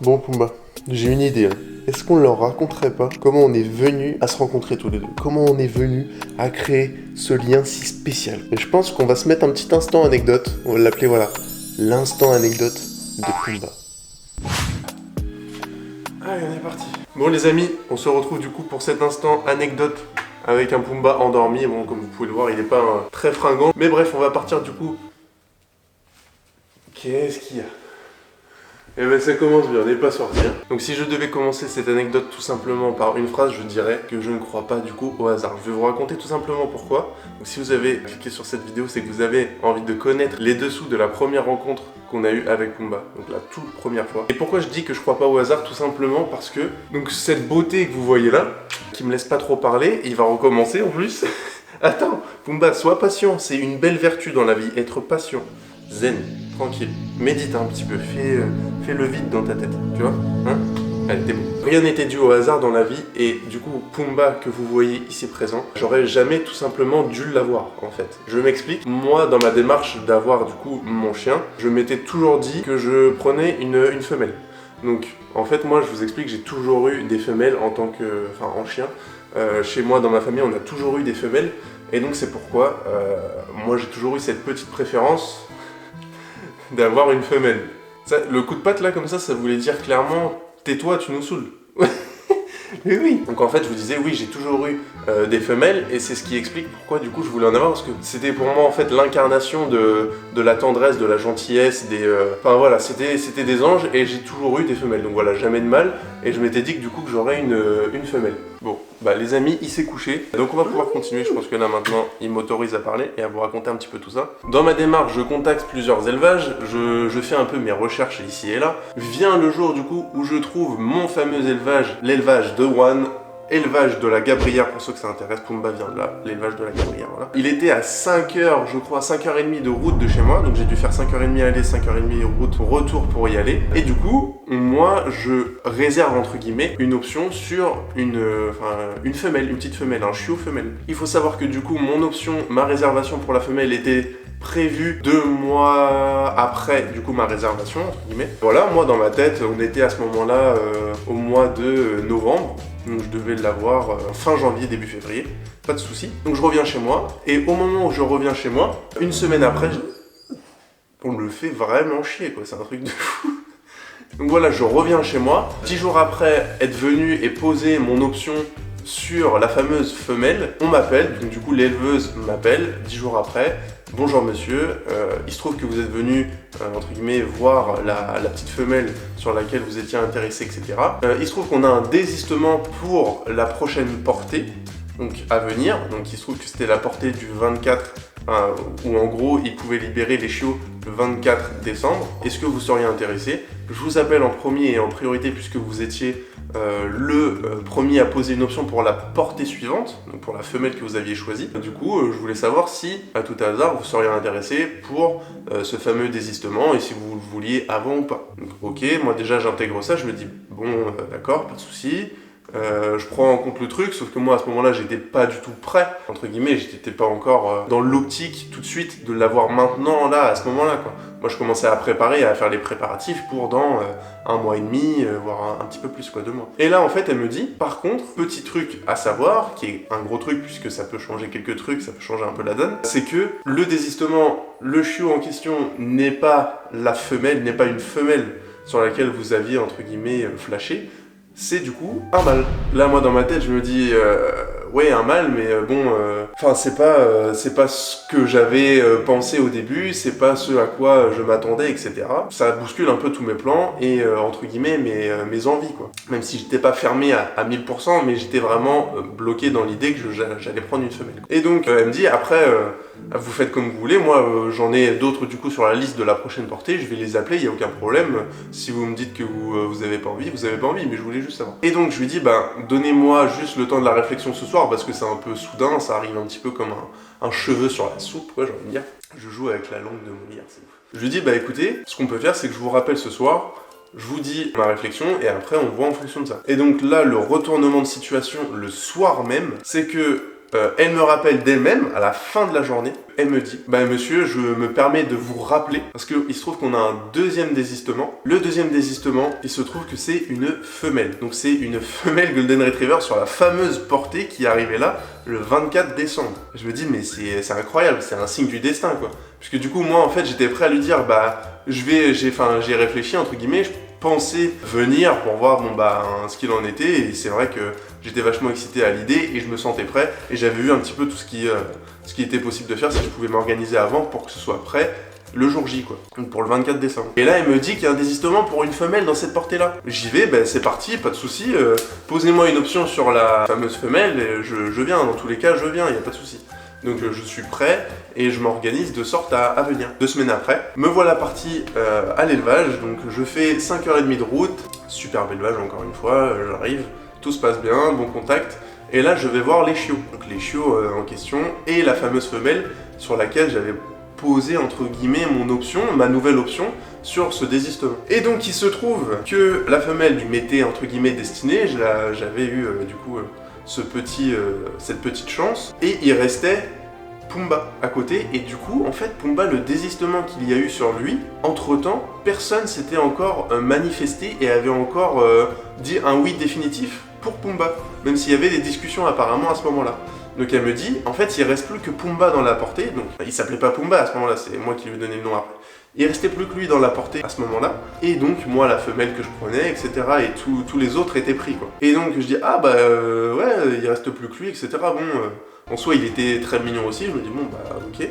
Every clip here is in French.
Bon Pumba, j'ai une idée. Est-ce qu'on leur raconterait pas comment on est venu à se rencontrer tous les deux? Comment on est venu à créer ce lien si spécial? Et je pense qu'on va se mettre un petit instant anecdote. On va l'appeler voilà, l'instant anecdote de Pumba. Allez, on est parti. Bon les amis, on se retrouve du coup pour cet instant anecdote avec un Pumba endormi. Bon, comme vous pouvez le voir, il n'est pas très fringant. Mais bref, on va partir du coup. Qu'est-ce qu'il y a? Eh ben ça commence bien, on n'est pas sorti. Donc si je devais commencer cette anecdote tout simplement par une phrase, je dirais que je ne crois pas du coup au hasard. Je vais vous raconter tout simplement pourquoi. Donc si vous avez cliqué sur cette vidéo, c'est que vous avez envie de connaître les dessous de la première rencontre qu'on a eue avec Pumba. Donc la toute première fois. Et pourquoi je dis que je crois pas au hasard? Tout simplement parce que donc cette beauté que vous voyez là, qui me laisse pas trop parler, il va recommencer en plus. Attends, Pumba, sois patient, c'est une belle vertu dans la vie, être patient. Zen, tranquille, médite un petit peu, fais le vide dans ta tête, tu vois, hein? Allez, t'es bon. Rien n'était dû au hasard dans la vie, et du coup, Pumba, que vous voyez ici présent, j'aurais jamais tout simplement dû l'avoir, en fait. Je m'explique, moi, dans ma démarche d'avoir, du coup, mon chien, je m'étais toujours dit que je prenais une femelle. Donc, en fait, moi, je vous explique, j'ai toujours eu des femelles en tant que... enfin, en chien. Chez moi, dans ma famille, on a toujours eu des femelles, et donc c'est pourquoi, moi, j'ai toujours eu cette petite préférence d'avoir une femelle. Ça, le coup de patte là comme ça voulait dire clairement tais-toi, tu nous saoules. Mais oui. Donc en fait je vous disais oui, j'ai toujours eu des femelles, et c'est ce qui explique pourquoi du coup je voulais en avoir, parce que c'était pour moi en fait l'incarnation de la tendresse, de la gentillesse, enfin voilà, c'était des anges, et j'ai toujours eu des femelles, donc voilà, jamais de mâle, et je m'étais dit que du coup que j'aurais une femelle. Bon, bah les amis, il s'est couché, donc on va pouvoir continuer. Je pense que là maintenant il m'autorise à parler et à vous raconter un petit peu tout ça. Dans ma démarche, je contacte plusieurs élevages, je fais un peu mes recherches ici et là. Vient le jour du coup où je trouve mon fameux élevage, l'élevage de One, élevage de la Gabrière, pour ceux que ça intéresse. Pumba vient de là, l'élevage de la Gabrière, voilà. Il était à 5h, je crois, 5h30 de route de chez moi, donc j'ai dû faire 5h30 aller, 5h30 route retour pour y aller. Et du coup, moi, je réserve entre guillemets une option sur une femelle, une petite femelle, un chiot femelle. Il faut savoir que du coup, mon option, ma réservation pour la femelle était prévu 2 mois après du coup ma réservation entre guillemets. Voilà, moi dans ma tête on était à ce moment là au mois de novembre, donc je devais l'avoir fin janvier début février, pas de souci. Donc je reviens chez moi, et au moment où je reviens chez moi, une semaine après, on me le fait vraiment chier quoi, c'est un truc de fou. Donc voilà, je reviens chez moi, 10 jours après être venu et poser mon option sur la fameuse femelle, on m'appelle, donc du coup l'éleveuse m'appelle 10 jours après. Bonjour monsieur, il se trouve que vous êtes venu, entre guillemets, voir la petite femelle sur laquelle vous étiez intéressé, etc. Il se trouve qu'on a un désistement pour la prochaine portée, donc à venir. Donc il se trouve que c'était la portée du 24, où en gros il pouvait libérer les chiots le 24 décembre. Est-ce que vous seriez intéressé? Je vous appelle en premier et en priorité puisque vous étiez le premier à poser une option pour la portée suivante, donc pour la femelle que vous aviez choisie. Du coup, je voulais savoir si, à tout hasard, vous seriez intéressé pour ce fameux désistement, et si vous le vouliez avant ou pas. Donc, ok, moi déjà j'intègre ça, je me dis, bon, d'accord, pas de souci. Je prends en compte le truc, sauf que moi à ce moment-là j'étais pas du tout prêt, entre guillemets, j'étais pas encore dans l'optique tout de suite de l'avoir maintenant, là, à ce moment-là, quoi. Moi je commençais à préparer, à faire les préparatifs pour dans 1 mois et demi, voire un petit peu plus, quoi, 2 mois. Et là en fait elle me dit, par contre, petit truc à savoir, qui est un gros truc puisque ça peut changer quelques trucs, ça peut changer un peu la donne, c'est que le désistement, le chiot en question n'est pas la femelle, n'est pas une femelle sur laquelle vous aviez, entre guillemets, flashé, c'est du coup un mâle. Là moi dans ma tête je me dis ouais, un mâle, mais bon, enfin c'est pas ce que j'avais pensé au début, c'est pas ce à quoi je m'attendais, etc. Ça bouscule un peu tous mes plans et entre guillemets mes envies, quoi. Même si j'étais pas fermé à 1000%, mais j'étais vraiment bloqué dans l'idée que j'allais prendre une femelle. Et donc elle me dit après vous faites comme vous voulez, moi j'en ai d'autres du coup sur la liste de la prochaine portée, je vais les appeler, il n'y a aucun problème. Si vous me dites que vous avez pas envie, vous avez pas envie, mais je voulais juste savoir. Et donc je lui dis, ben donnez-moi juste le temps de la réflexion ce soir, parce que c'est un peu soudain, ça arrive un petit peu comme un cheveu sur la soupe, quoi, j'ai envie de dire. Je joue avec la langue de Molière, c'est ouf. Je lui dis, bah écoutez, ce qu'on peut faire, c'est que je vous rappelle ce soir, je vous dis ma réflexion, et après on voit en fonction de ça. Et donc là, le retournement de situation, le soir même, c'est que Elle me rappelle d'elle-même, à la fin de la journée, elle me dit « Bah monsieur, je me permets de vous rappeler, parce qu'il se trouve qu'on a un deuxième désistement. Le deuxième désistement, il se trouve que c'est une femelle. Donc c'est une femelle Golden Retriever sur la fameuse portée qui est arrivée là le 24 décembre. Je me dis mais c'est incroyable, c'est un signe du destin quoi. Puisque du coup moi en fait j'étais prêt à lui dire bah j'ai réfléchi entre guillemets, je pensais venir pour voir ce qu'il en était et c'est vrai que j'étais vachement excité à l'idée et je me sentais prêt et j'avais vu un petit peu tout ce qui était possible de faire si je pouvais m'organiser avant pour que ce soit prêt le jour J quoi, donc pour le 24 décembre. Et là elle me dit qu'il y a un désistement pour une femelle dans cette portée là. J'y vais, c'est parti, pas de souci. Posez-moi une option sur la fameuse femelle et je viens, dans tous les cas je viens, il n'y a pas de souci. Donc je suis prêt et je m'organise de sorte à venir. 2 semaines après, me voilà parti à l'élevage, donc je fais 5h30 de route, superbe élevage encore une fois, j'arrive, tout se passe bien, bon contact, et là je vais voir les chiots. Donc les chiots en question et la fameuse femelle sur laquelle j'avais posé entre guillemets mon option, ma nouvelle option sur ce désistement. Et donc il se trouve que la femelle lui m'était entre guillemets destinée, j'avais eu du coup cette petite chance, et il restait Pumba à côté, et du coup en fait Pumba, le désistement qu'il y a eu sur lui, entre temps personne s'était encore manifesté et avait encore dit un oui définitif pour Pumba, même s'il y avait des discussions apparemment à ce moment là. Donc elle me dit, en fait il reste plus que Pumba dans la portée, donc il s'appelait pas Pumba à ce moment là, c'est moi qui lui ai donné le nom après. Il restait plus que lui dans la portée à ce moment-là, et donc moi la femelle que je prenais, etc. et tous les autres étaient pris quoi. Et donc je dis ouais, il reste plus que lui, etc. En soi il était très mignon aussi, je me dis ok.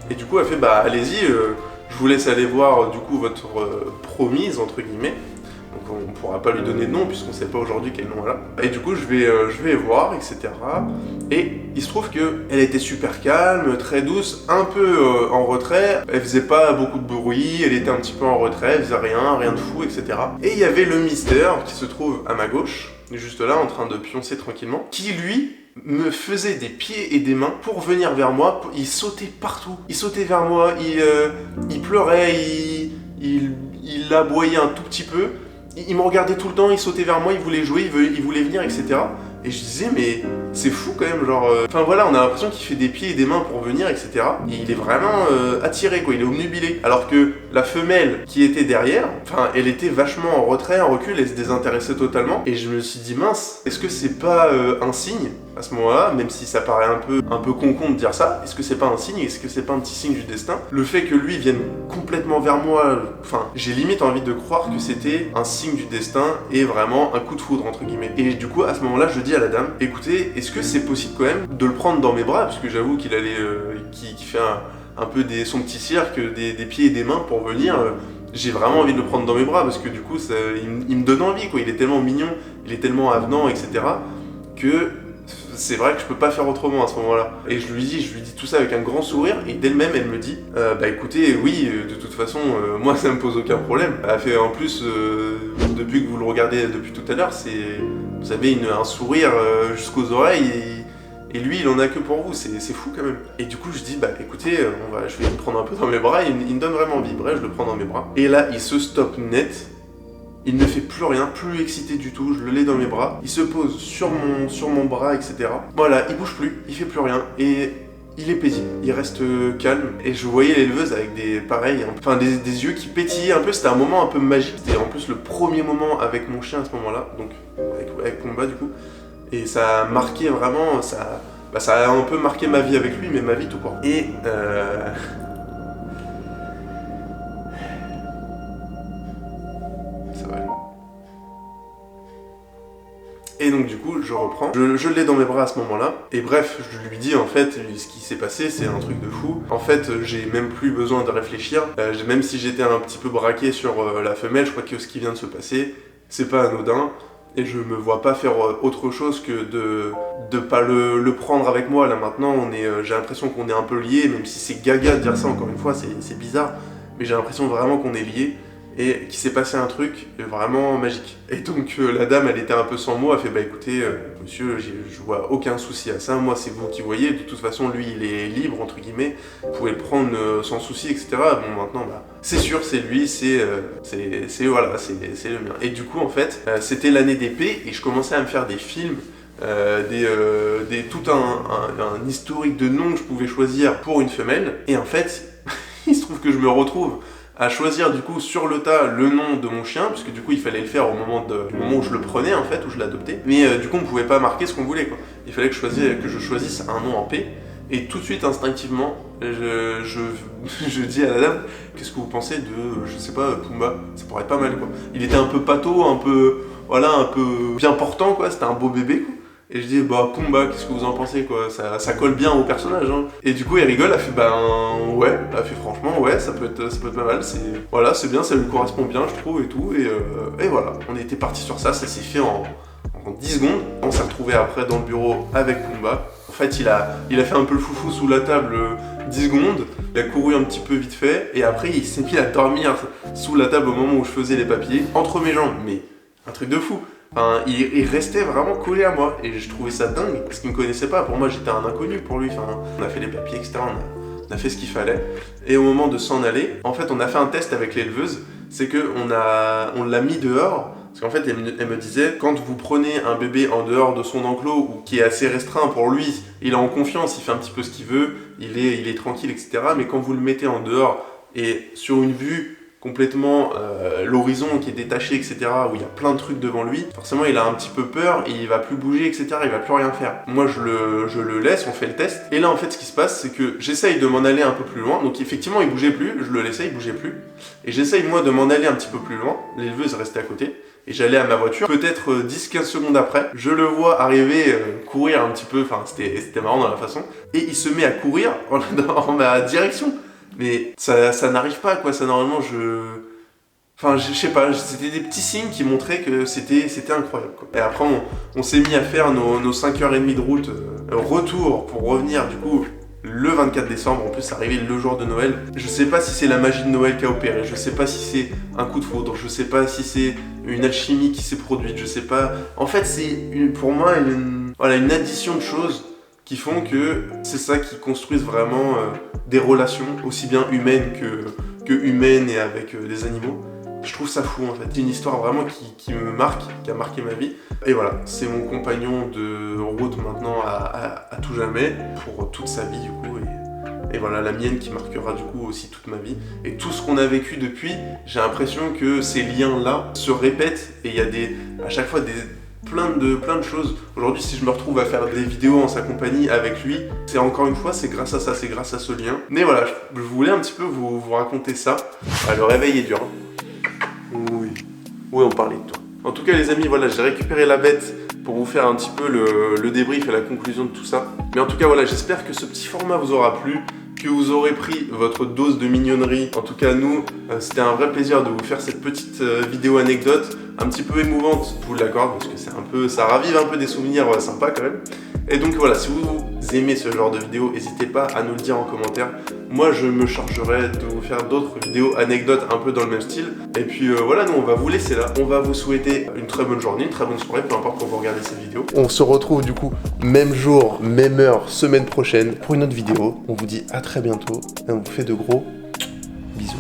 Et du coup elle fait allez-y, je vous laisse aller voir du coup votre promise entre guillemets. Donc on ne pourra pas lui donner de nom puisqu'on ne sait pas aujourd'hui quel nom elle a. Et du coup je vais voir, etc. Et il se trouve qu'elle était super calme, très douce, un peu en retrait. Elle faisait pas beaucoup de bruit, elle était un petit peu en retrait, elle faisait rien de fou, etc. Et il y avait le Mister qui se trouve à ma gauche, juste là en train de pioncer tranquillement, qui lui me faisait des pieds et des mains pour venir vers moi. Il sautait partout, il sautait vers moi, il pleurait, il aboyait un tout petit peu. Il me regardait tout le temps, il sautait vers moi, il voulait jouer, il voulait venir, etc. Et je disais, mais c'est fou quand même, genre... Enfin voilà, on a l'impression qu'il fait des pieds et des mains pour venir, etc. Et il est vraiment attiré, quoi, il est obnubilé. Alors que la femelle qui était derrière, enfin, elle était vachement en retrait, en recul, elle se désintéressait totalement. Et je me suis dit, mince, est-ce que c'est pas un signe à ce moment-là, même si ça paraît un peu con de dire ça, est-ce que c'est pas un signe, est-ce que c'est pas un petit signe du destin? Le fait que lui vienne complètement vers moi, enfin, j'ai limite envie de croire que c'était un signe du destin et vraiment un coup de foudre entre guillemets. Et du coup, à ce moment-là, je dis à la dame, écoutez, est-ce que c'est possible quand même de le prendre dans mes bras, parce que j'avoue qu'il allait, qui fait un peu son petit cirque, des pieds et des mains pour venir. J'ai vraiment envie de le prendre dans mes bras parce que du coup, il me donne envie, quoi. Il est tellement mignon, il est tellement avenant, etc. que c'est vrai que je peux pas faire autrement à ce moment-là. Et je lui dis tout ça avec un grand sourire, et d'elle-même elle me dit écoutez, oui, de toute façon moi ça me pose aucun problème. Elle fait en plus depuis que vous le regardez depuis tout à l'heure, vous avez un sourire jusqu'aux oreilles, et lui il en a que pour vous, c'est fou quand même. Et du coup je dis écoutez, je vais le prendre un peu dans mes bras, il me donne vraiment envie. Bref, je le prends dans mes bras, et là il se stoppe net. Il ne fait plus rien, plus excité du tout, je le lais dans mes bras, il se pose sur mon bras, etc. Voilà, il bouge plus, il fait plus rien, et il est paisible, il reste calme, et je voyais l'éleveuse avec des yeux qui pétillaient un peu, c'était un moment un peu magique, c'était en plus le premier moment avec mon chien à ce moment-là, donc avec Pumba du coup, et ça a marqué vraiment, ça a un peu marqué ma vie avec lui, mais ma vie tout court. Et Et donc du coup, je reprends, je l'ai dans mes bras à ce moment-là, et bref, je lui dis en fait, ce qui s'est passé, c'est un truc de fou. En fait, j'ai même plus besoin de réfléchir, même si j'étais un petit peu braqué sur la femelle, je crois que ce qui vient de se passer, c'est pas anodin, et je me vois pas faire autre chose que de pas le prendre avec moi. Là maintenant, j'ai l'impression qu'on est un peu liés, même si c'est gaga de dire ça encore une fois, c'est bizarre, mais j'ai l'impression vraiment qu'on est liés. Et qu'il s'est passé un truc vraiment magique. Et donc la dame, elle était un peu sans mots, elle fait écoutez, monsieur, je vois aucun souci à ça, moi c'est vous qui voyez, de toute façon lui il est libre entre guillemets, vous pouvez le prendre sans souci, etc. Bon maintenant c'est sûr, c'est lui, c'est le mien. Et du coup en fait, c'était l'année d'épée, et je commençais à me faire des films tout un historique de noms que je pouvais choisir pour une femelle. Et en fait, il se trouve que je me retrouve à choisir du coup sur le tas le nom de mon chien, puisque du coup il fallait le faire au moment où je le prenais en fait, où je l'adoptais. Mais du coup on pouvait pas marquer ce qu'on voulait quoi. Il fallait que je choisisse un nom en P. Et tout de suite, instinctivement, je dis à la dame, qu'est-ce que vous pensez de, je sais pas, Pumba? Ça pourrait être pas mal quoi. Il était un peu pâteau, un peu bien portant quoi, c'était un beau bébé quoi. Et je dis, bah Pumba, qu'est-ce que vous en pensez quoi, ça colle bien au personnage hein. Et du coup elle rigole, elle fait ouais, elle fait franchement ouais, ça peut être pas mal, c'est bien, ça lui correspond bien je trouve et tout. Et voilà, on était parti sur ça, ça s'est fait en 10 secondes. On s'est retrouvé après dans le bureau avec Pumba. En fait, il a fait un peu le foufou sous la table 10 secondes, il a couru un petit peu vite fait, et après il s'est mis à dormir sous la table au moment où je faisais les papiers, entre mes jambes, mais un truc de fou. Enfin, il restait vraiment collé à moi, et je trouvais ça dingue, parce qu'il me connaissait pas, pour moi j'étais un inconnu pour lui, enfin, on a fait les papiers, etc., on a fait ce qu'il fallait, et au moment de s'en aller, en fait on a fait un test avec l'éleveuse, c'est qu'on l'a mis dehors. Parce qu'en fait, elle me disait, quand vous prenez un bébé en dehors de son enclos, ou qui est assez restreint pour lui, il est en confiance, il fait un petit peu ce qu'il veut, il est tranquille, etc. Mais quand vous le mettez en dehors, et sur une vue complètement, l'horizon qui est détaché, etc., où il y a plein de trucs devant lui, forcément il a un petit peu peur, et il va plus bouger, etc., il va plus rien faire. Moi je le laisse, on fait le test, et là en fait ce qui se passe, c'est que j'essaye de m'en aller un peu plus loin, donc effectivement il bougeait plus, je le laissais, il bougeait plus, et j'essaye moi de m'en aller un petit peu plus loin, l'éleveuse restait à côté, et j'allais à ma voiture, peut-être 10-15 secondes après, je le vois arriver, courir un petit peu, enfin c'était marrant dans la façon, et il se met à courir en ma direction. Mais ça n'arrive pas quoi, ça normalement Enfin je sais pas, c'était des petits signes qui montraient que c'était incroyable quoi. Et après on s'est mis à faire nos 5h30 de route, retour pour revenir du coup le 24 décembre, en plus c'est arrivé le jour de Noël. Je sais pas si c'est la magie de Noël qui a opéré, je sais pas si c'est un coup de foudre, je sais pas si c'est une alchimie qui s'est produite, je sais pas. En fait c'est pour moi une addition de choses qui font que c'est ça qui construisent vraiment des relations aussi bien humaines que humaines et avec des animaux. Je trouve ça fou en fait. C'est une histoire vraiment qui me marque, qui a marqué ma vie. Et voilà, c'est mon compagnon de route maintenant à tout jamais, pour toute sa vie du coup. Et voilà, la mienne qui marquera du coup aussi toute ma vie. Et tout ce qu'on a vécu depuis, j'ai l'impression que ces liens-là se répètent et il y a à chaque fois plein de choses. Aujourd'hui, si je me retrouve à faire des vidéos en sa compagnie avec lui, c'est encore une fois, c'est grâce à ça, c'est grâce à ce lien. Mais voilà, je voulais un petit peu vous raconter ça. Le réveil est dur. Oui, on parlait de toi. En tout cas les amis, voilà, j'ai récupéré la bête pour vous faire un petit peu le débrief et la conclusion de tout ça. Mais en tout cas voilà, j'espère que ce petit format vous aura plu, que vous aurez pris votre dose de mignonnerie. En tout cas nous, c'était un vrai plaisir de vous faire cette petite vidéo anecdote, un petit peu émouvante, je vous l'accorde, parce que ça ravive un peu des souvenirs sympas quand même. Et donc voilà, si vous aimez ce genre de vidéo, n'hésitez pas à nous le dire en commentaire. Moi je me chargerai de vous faire d'autres vidéos anecdotes un peu dans le même style. Et puis voilà, nous on va vous laisser là. On va vous souhaiter une très bonne journée, une très bonne soirée, peu importe quand vous regardez cette vidéo. On se retrouve du coup même jour, même heure, semaine prochaine pour une autre vidéo. On vous dit à très bientôt et on vous fait de gros bisous.